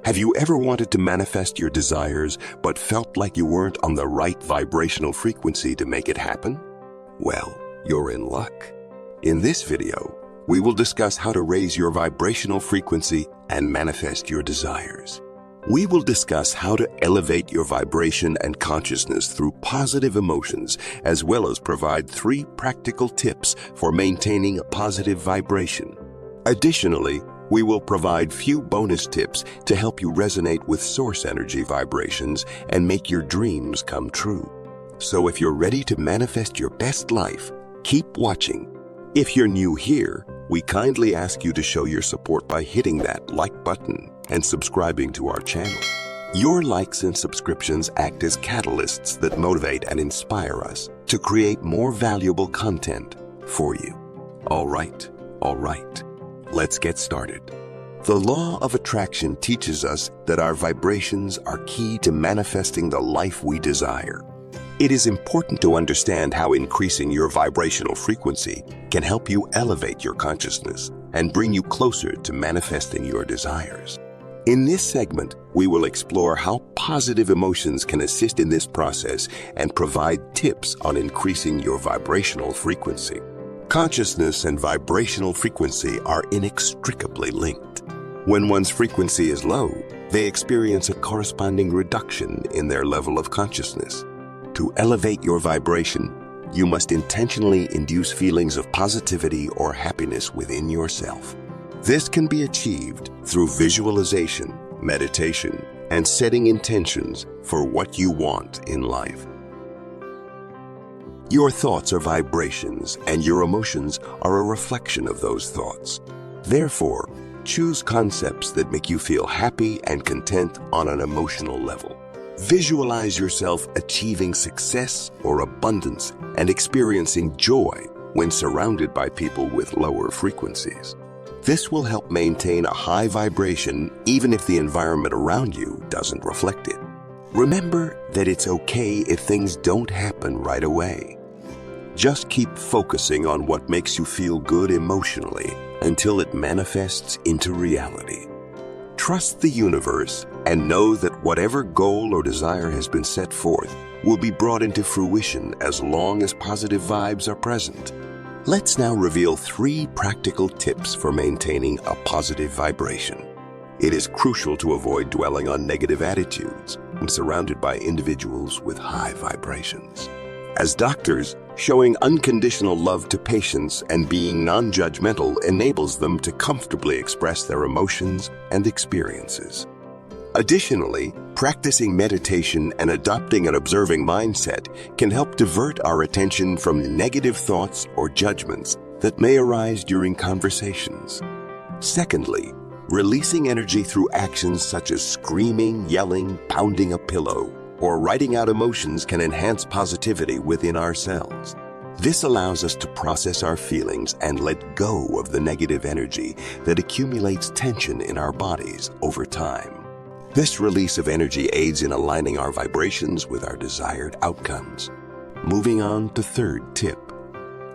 Have you ever wanted to manifest your desires but felt like you weren't on the right vibrational frequency to make it happen? Well, you're in luck. In this video, we will discuss how to raise your vibrational frequency and manifest your desires. We will discuss how to elevate your vibration and consciousness through positive emotions, as well as provide 3 practical tips for maintaining a positive vibration. Additionally, we will provide few bonus tips to help you resonate with source energy vibrations and make your dreams come true. So if you're ready to manifest your best life, keep watching. If you're new here, we kindly ask you to show your support by hitting that like button and subscribing to our channel. Your likes and subscriptions act as catalysts that motivate and inspire us to create more valuable content for you. All right. Let's get started. The law of attraction teaches us that our vibrations are key to manifesting the life we desire. It is important to understand how increasing your vibrational frequency can help you elevate your consciousness and bring you closer to manifesting your desires. In this segment, we will explore how positive emotions can assist in this process and provide tips on increasing your vibrational frequency. Consciousness and vibrational frequency are inextricably linked. When one's frequency is low, they experience a corresponding reduction in their level of consciousness. To elevate your vibration, you must intentionally induce feelings of positivity or happiness within yourself. This can be achieved through visualization, meditation, and setting intentions for what you want in life. Your thoughts are vibrations, and your emotions are a reflection of those thoughts. Therefore, choose concepts that make you feel happy and content on an emotional level. Visualize yourself achieving success or abundance and experiencing joy when surrounded by people with lower frequencies. This will help maintain a high vibration even if the environment around you doesn't reflect it. Remember that it's okay if things don't happen right away. Just keep focusing on what makes you feel good emotionally until it manifests into reality. Trust the universe and know that whatever goal or desire has been set forth will be brought into fruition as long as positive vibes are present. Let's now reveal 3 practical tips for maintaining a positive vibration. It is crucial to avoid dwelling on negative attitudes when surrounded by individuals with high vibrations. As doctors, showing unconditional love to patients and being non-judgmental enables them to comfortably express their emotions and experiences. Additionally, practicing meditation and adopting an observing mindset can help divert our attention from negative thoughts or judgments that may arise during conversations. Secondly, releasing energy through actions such as screaming, yelling, pounding a pillow, or writing out emotions can enhance positivity within ourselves. This allows us to process our feelings and let go of the negative energy that accumulates tension in our bodies over time. This release of energy aids in aligning our vibrations with our desired outcomes. Moving on to 3rd tip.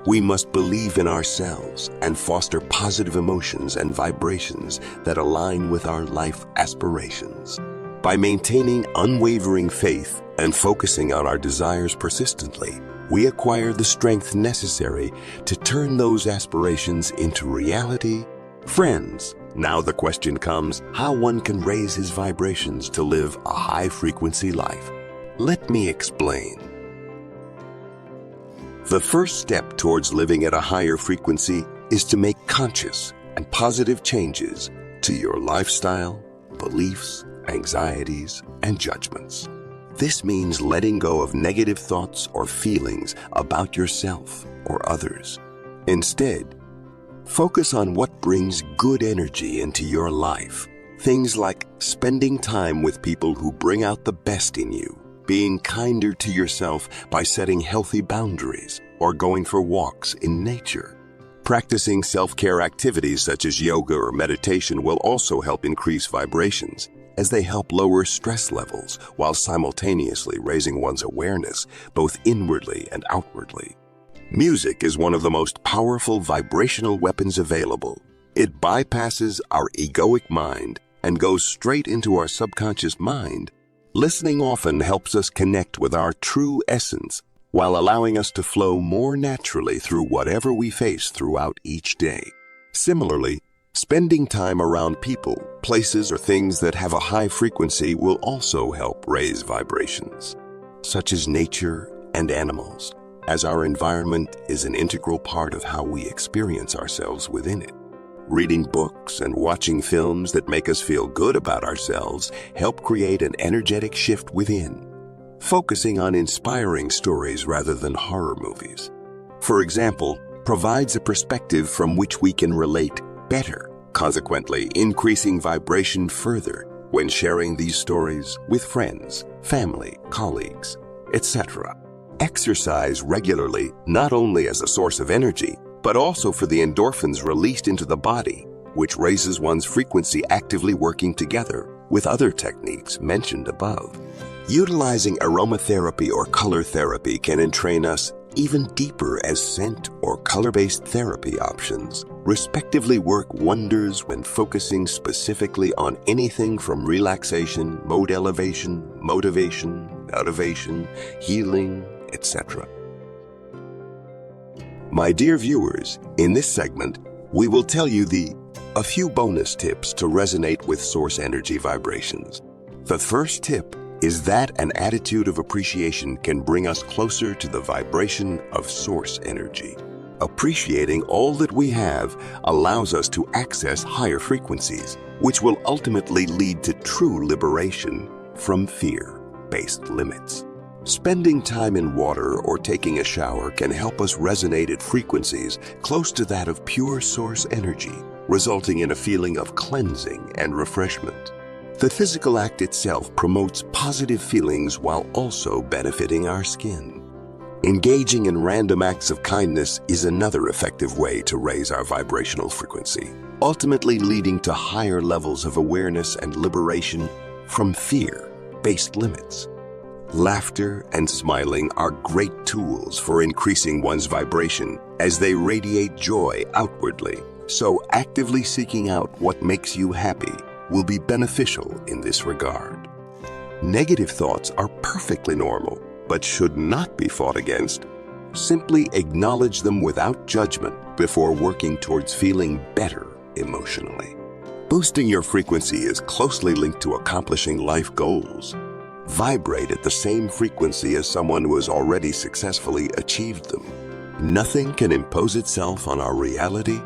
We must believe in ourselves and foster positive emotions and vibrations that align with our life aspirations. By maintaining unwavering faith and focusing on our desires persistently, we acquire the strength necessary to turn those aspirations into reality. Friends, now the question comes how one can raise his vibrations to live a high-frequency life. Let me explain. The first step towards living at a higher frequency is to make conscious and positive changes to your lifestyle, beliefs, anxieties, and judgments. This means letting go of negative thoughts or feelings about yourself or others. Instead, focus on what brings good energy into your life. Things like spending time with people who bring out the best in you, being kinder to yourself by setting healthy boundaries, or going for walks in nature. Practicing self-care activities such as yoga or meditation will also help increase vibrations, as they help lower stress levels while simultaneously raising one's awareness both inwardly and outwardly. Music is one of the most powerful vibrational weapons available. It bypasses our egoic mind and goes straight into our subconscious mind, listening often helps us connect with our true essence while allowing us to flow more naturally through whatever we face throughout each day. Similarly, spending time around people, places, or things that have a high frequency will also help raise vibrations, such as nature and animals, as our environment is an integral part of how we experience ourselves within it. Reading books and watching films that make us feel good about ourselves help create an energetic shift within, focusing on inspiring stories rather than horror movies, for example, provides a perspective from which we can relate better, consequently increasing vibration further when sharing these stories with friends, family, colleagues, etc. Exercise regularly not only as a source of energy, but also for the endorphins released into the body, which raises one's frequency, actively working together with other techniques mentioned above. Utilizing aromatherapy or color therapy can entrain us even deeper, as scent or color-based therapy options respectively work wonders when focusing specifically on anything from relaxation, mood elevation, motivation, healing, etc. My dear viewers, in this segment, we will tell you a few bonus tips to resonate with source energy vibrations. The first tip is that an attitude of appreciation can bring us closer to the vibration of source energy. Appreciating all that we have allows us to access higher frequencies, which will ultimately lead to true liberation from fear-based limits. Spending time in water or taking a shower can help us resonate at frequencies close to that of pure source energy, resulting in a feeling of cleansing and refreshment. The physical act itself promotes positive feelings while also benefiting our skin. Engaging in random acts of kindness is another effective way to raise our vibrational frequency, ultimately leading to higher levels of awareness and liberation from fear-based limits. Laughter and smiling are great tools for increasing one's vibration as they radiate joy outwardly, so actively seeking out what makes you happy will be beneficial in this regard. Negative thoughts are perfectly normal, but should not be fought against. Simply acknowledge them without judgment before working towards feeling better emotionally. Boosting your frequency is closely linked to accomplishing life goals. Vibrate at the same frequency as someone who has already successfully achieved them. Nothing can impose itself on our reality.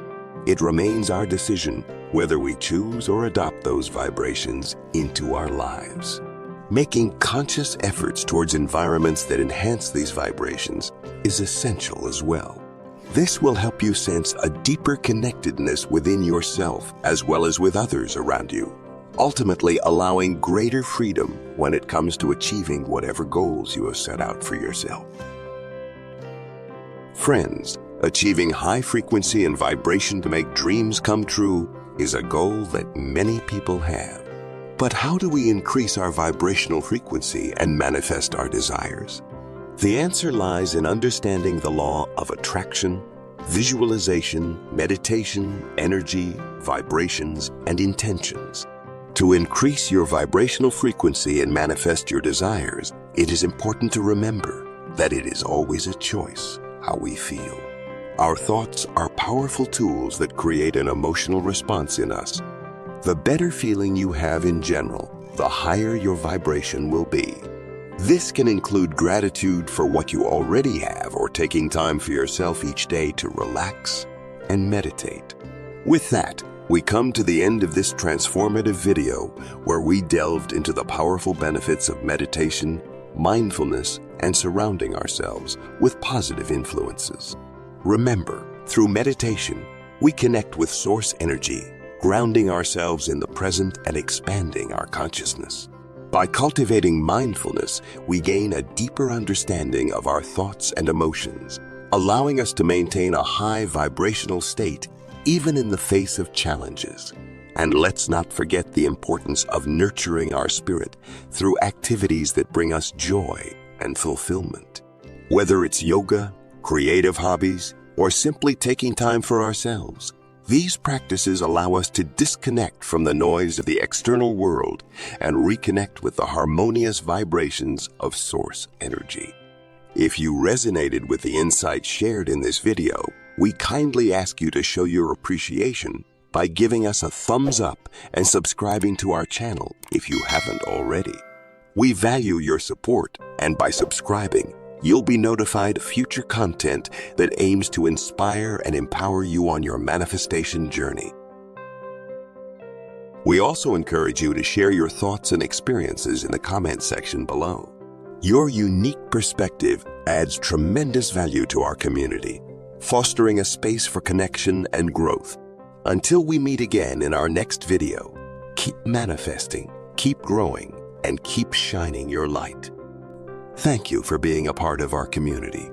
It remains our decision whether we choose or adopt those vibrations into our lives. Making conscious efforts towards environments that enhance these vibrations is essential as well. This will help you sense a deeper connectedness within yourself as well as with others around you, ultimately allowing greater freedom when it comes to achieving whatever goals you have set out for yourself. Friends, achieving high frequency and vibration to make dreams come true is a goal that many people have. But how do we increase our vibrational frequency and manifest our desires? The answer lies in understanding the law of attraction, visualization, meditation, energy, vibrations, and intentions. To increase your vibrational frequency and manifest your desires, it is important to remember that it is always a choice how we feel. Our thoughts are powerful tools that create an emotional response in us. The better feeling you have in general, the higher your vibration will be. This can include gratitude for what you already have or taking time for yourself each day to relax and meditate. With that, we come to the end of this transformative video where we delved into the powerful benefits of meditation, mindfulness, and surrounding ourselves with positive influences. Remember, through meditation, we connect with source energy, grounding ourselves in the present and expanding our consciousness. By cultivating mindfulness, we gain a deeper understanding of our thoughts and emotions, allowing us to maintain a high vibrational state even in the face of challenges. And let's not forget the importance of nurturing our spirit through activities that bring us joy and fulfillment. Whether it's yoga, creative hobbies, or simply taking time for ourselves, These practices allow us to disconnect from the noise of the external world and reconnect with the harmonious vibrations of source energy. If you resonated with the insights shared in this video, we kindly ask you to show your appreciation by giving us a thumbs up and subscribing to our channel if you haven't already. We value your support, and by subscribing, you'll be notified of future content that aims to inspire and empower you on your manifestation journey. We also encourage you to share your thoughts and experiences in the comment section below. Your unique perspective adds tremendous value to our community, fostering a space for connection and growth. Until we meet again in our next video, keep manifesting, keep growing, and keep shining your light. Thank you for being a part of our community.